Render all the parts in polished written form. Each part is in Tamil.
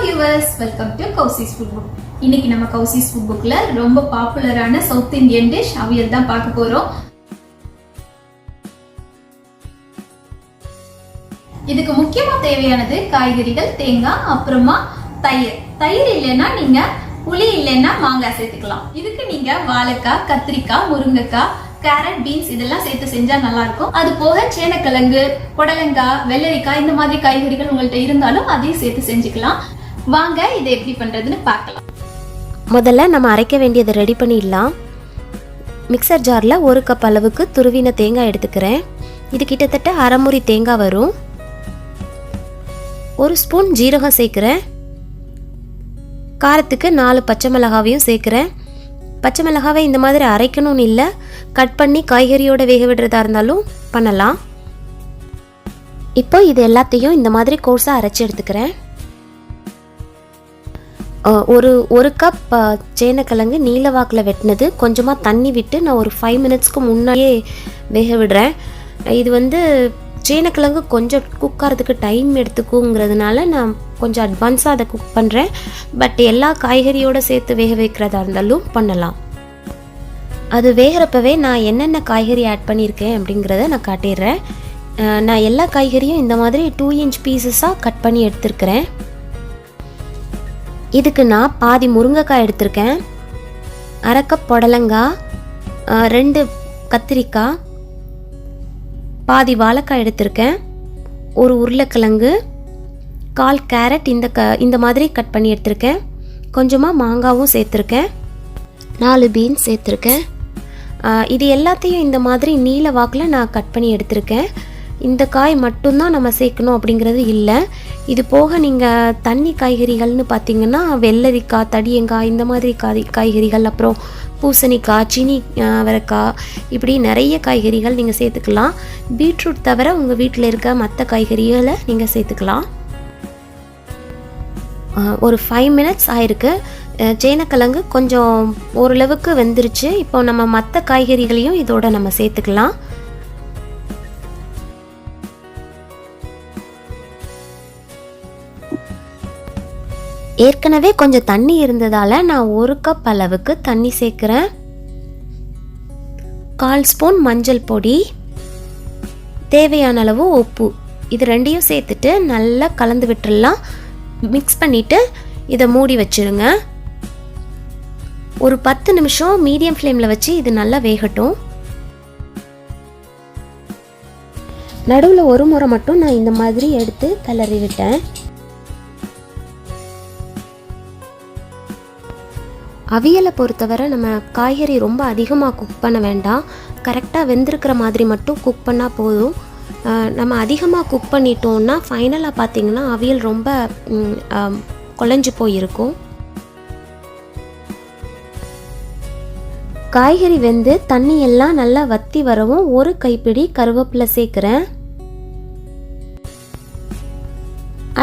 viewers, welcome to Kowsis Foodbook. இன்னைக்கு நம்ம Kowsis Foodbookல ரொம்ப பாப்புலரான சவுத் இந்தியன் டிஷ் அவியல் தான் பார்க்க போறோம். இதுக்கு முக்கியமா தேவையானது காய்கறிகள், தேங்காய், அப்புறமா தயிர். தயிர் இல்லைன்னா நீங்க புளி இல்லைன்னா மாங்காய் சேர்த்துக்கலாம். இதுக்கு நீங்க வாழைக்காய், கத்திரிக்காய், முருங்கைக்காய், கேரட், பீன்ஸ் இதெல்லாம் சேர்த்து செஞ்சா நல்லா இருக்கும். அது போக சேனக்கிழங்கு, புடலங்காய், வெள்ளரிக்காய் இந்த மாதிரி காய்கறிகள் உங்கள்கிட்ட இருந்தாலும் அதையும் சேர்த்து செஞ்சுக்கலாம். வாங்க இதை எப்படி பண்றதுன்னு பார்க்கலாம். முதல்ல நம்ம அரைக்க வேண்டியதை ரெடி பண்ணிடலாம். மிக்சர் ஜாரில் 1 கப் அளவுக்கு துருவின தேங்காய் எடுத்துக்கிறேன். இது கிட்டத்தட்ட அரைமுறி தேங்காய் வரும். 1 ஸ்பூன் ஜீரகம் சேர்க்குறேன். காரத்துக்கு 4 பச்சை மிளகாவையும் சேர்க்குறேன். பச்சை மிளகாவை இந்த மாதிரி அரைக்கணும்னு இல்லை, கட் பண்ணி காய்கறியோட வேக விடுறதா இருந்தாலும் பண்ணலாம். இப்போ இது எல்லாத்தையும் இந்த மாதிரி கோர்ஸாக அரைச்சி எடுத்துக்கிறேன். ஒரு கப் சேனக்கிழங்கு நீல வாக்கில் வெட்டினது கொஞ்சமாக தண்ணி விட்டு நான் ஒரு 5 மினிட்ஸ்க்கு முன்னாடியே வேக விடுறேன். இது சேனக்கிழங்கு கொஞ்சம் குக் ஆகிறதுக்கு டைம் எடுத்துக்குங்கிறதுனால நான் கொஞ்சம் அட்வான்ஸாக அதை குக் பண்ணுறேன். பட் எல்லா காய்கறியோடு சேர்த்து வேக வைக்கிறதா இருந்தாலும் பண்ணலாம். அது வேகிறப்பவே நான் என்னென்ன காய்கறி ஆட் பண்ணியிருக்கேன் அப்படிங்கிறத நான் காட்டிடுறேன். நான் எல்லா காய்கறியும் இந்த மாதிரி 2 இன்ச் பீசஸாக கட் பண்ணி எடுத்துருக்கிறேன். இதுக்கு நான் பாதி முருங்கைக்காய் எடுத்திருக்கேன், 1/2 கப் புடலங்காய், 2 கத்திரிக்காய், பாதி வாழைக்காய் எடுத்திருக்கேன், 1 உருளைக்கிழங்கு, 1/4 கேரட் இந்த மாதிரி கட் பண்ணி எடுத்திருக்கேன், கொஞ்சமாக மாங்காவும் சேர்த்துருக்கேன், 4 பீன்ஸ் சேர்த்துருக்கேன். இது எல்லாத்தையும் இந்த மாதிரி நீல வாக்கில் நான் கட் பண்ணி எடுத்திருக்கேன். இந்த காய் மட்டும்தான் நம்ம சேர்க்கணும் அப்படிங்கிறது இல்லை. இது போக நீங்கள் தண்ணி காய்கறிகள்னு பார்த்தீங்கன்னா வெள்ளரிக்காய், தடியங்காய் இந்த மாதிரி காய்கறிகள், அப்புறம் பூசணிக்காய், சீனி அவரைக்காய், இப்படி நிறைய காய்கறிகள் நீங்கள் சேர்த்துக்கலாம். பீட்ரூட் தவிர உங்கள் வீட்டில் இருக்க மற்ற காய்கறிகளை நீங்கள் சேர்த்துக்கலாம். ஒரு 5 மினிட்ஸ் ஆயிருக்கு. சேனக்கிழங்கு கொஞ்சம் ஓரளவுக்கு வெந்துருச்சு. இப்போ நம்ம மற்ற காய்கறிகளையும் இதோட நம்ம சேர்த்துக்கலாம். ஏற்கனவே கொஞ்சம் தண்ணி இருந்ததால் நான் 1 கப் அளவுக்கு தண்ணி சேர்க்குறேன். 1/4 ஸ்பூன் மஞ்சள் பொடி, தேவையான அளவு உப்பு, இது ரெண்டையும் சேர்த்துட்டு நல்லா கலந்து விட்டுடலாம். மிக்ஸ் பண்ணிவிட்டு இதை மூடி வச்சுருங்க. ஒரு 10 நிமிஷம் மீடியம் ஃப்ளேமில் வச்சு இது நல்லா வேகட்டும். நடுவில் ஒரு முறை மட்டும் நான் இந்த மாதிரி எடுத்து கிளறி விட்டேன். அவியலை பொறுத்தவரை நம்ம காய்கறி ரொம்ப அதிகமாக குக் பண்ண வேண்டாம். கரெக்டாக வெந்திருக்கிற மாதிரி மட்டும் குக் பண்ணால் போதும். நம்ம அதிகமாக குக் பண்ணிட்டோம்னா ஃபைனலாக பார்த்திங்கன்னா அவியல் ரொம்ப குழஞ்சி போயிருக்கும். காய்கறி வெந்து தண்ணி எல்லாம் நல்லா வற்றி வரவும் 1 கைப்பிடி கருவேப்பிலை சேர்க்குறேன்.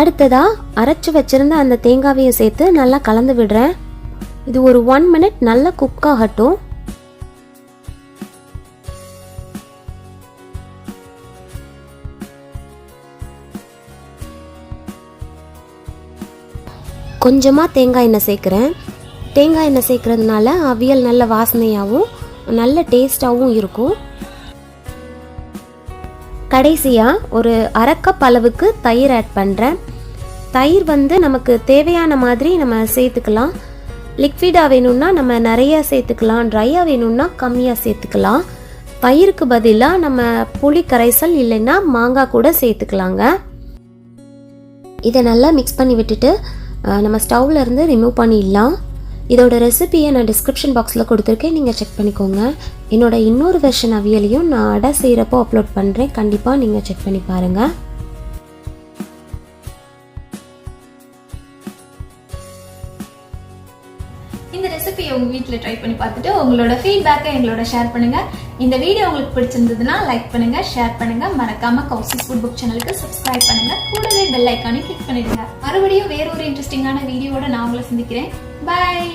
அடுத்ததாக அரைச்சி வச்சுருந்த அந்த தேங்காவையும் சேர்த்து நல்லா கலந்து விடுறேன். இது ஒரு 1 மினிட் நல்லா குக் ஆகட்டும். கொஞ்சமாக தேங்காய் எண்ணெய் சேர்க்குறேன். தேங்காய் எண்ணெய் சேர்க்குறதுனால அவியல் நல்ல வாசனையாகவும் நல்ல டேஸ்டாகவும் இருக்கும். கடைசியாக ஒரு 1/2 கப் அளவுக்கு தயிர் ஆட் பண்ணுறேன். தயிர் நமக்கு தேவையான மாதிரி நம்ம சேர்த்துக்கலாம். லிக்விடாக வேணும்னா நம்ம நிறையா சேர்த்துக்கலாம், ட்ரையாக வேணும்னா கம்மியாக சேர்த்துக்கலாம். தயிருக்கு பதிலாக நம்ம புளி கரைசல் இல்லைன்னா மாங்காய் கூட சேர்த்துக்கலாங்க. இதை நல்லா மிக்ஸ் பண்ணி விட்டுட்டு நம்ம ஸ்டவ்வில் இருந்து ரிமூவ் பண்ணிடலாம். இதோட ரெசிபியை நான் டிஸ்கிரிப்ஷன் பாக்ஸில் கொடுத்துருக்கேன், நீங்கள் செக் பண்ணிக்கோங்க. என்னோட இன்னொரு வெர்ஷன் அவியலையும் நான் அடை செய்கிறப்போ அப்லோட் பண்ணுறேன், கண்டிப்பாக நீங்கள் செக் பண்ணி பாருங்கள். இந்த ரெசிபியை உங்கள் வீட்டில் ட்ரை பண்ணி பார்த்துட்டு உங்களோட ஃபீட்பேக்கை எங்களோட ஷேர் பண்ணுங்கள். இந்த வீடியோ உங்களுக்கு பிடிச்சிருந்ததுன்னா லைக் பண்ணுங்கள், ஷேர் பண்ணுங்கள். மறக்காமல் கௌசிஸ் ஃபுட்புக் சேனலுக்கு சப்ஸ்கிரைப் பண்ணுங்கள். கூடவே பெல் ஐக்கானை கிளிக் பண்ணிடுங்க. மறுபடியும் வேற ஒரு இன்ட்ரெஸ்டிங்கான வீடியோவோட நான் உங்களை சந்திக்கிறேன். பாய்.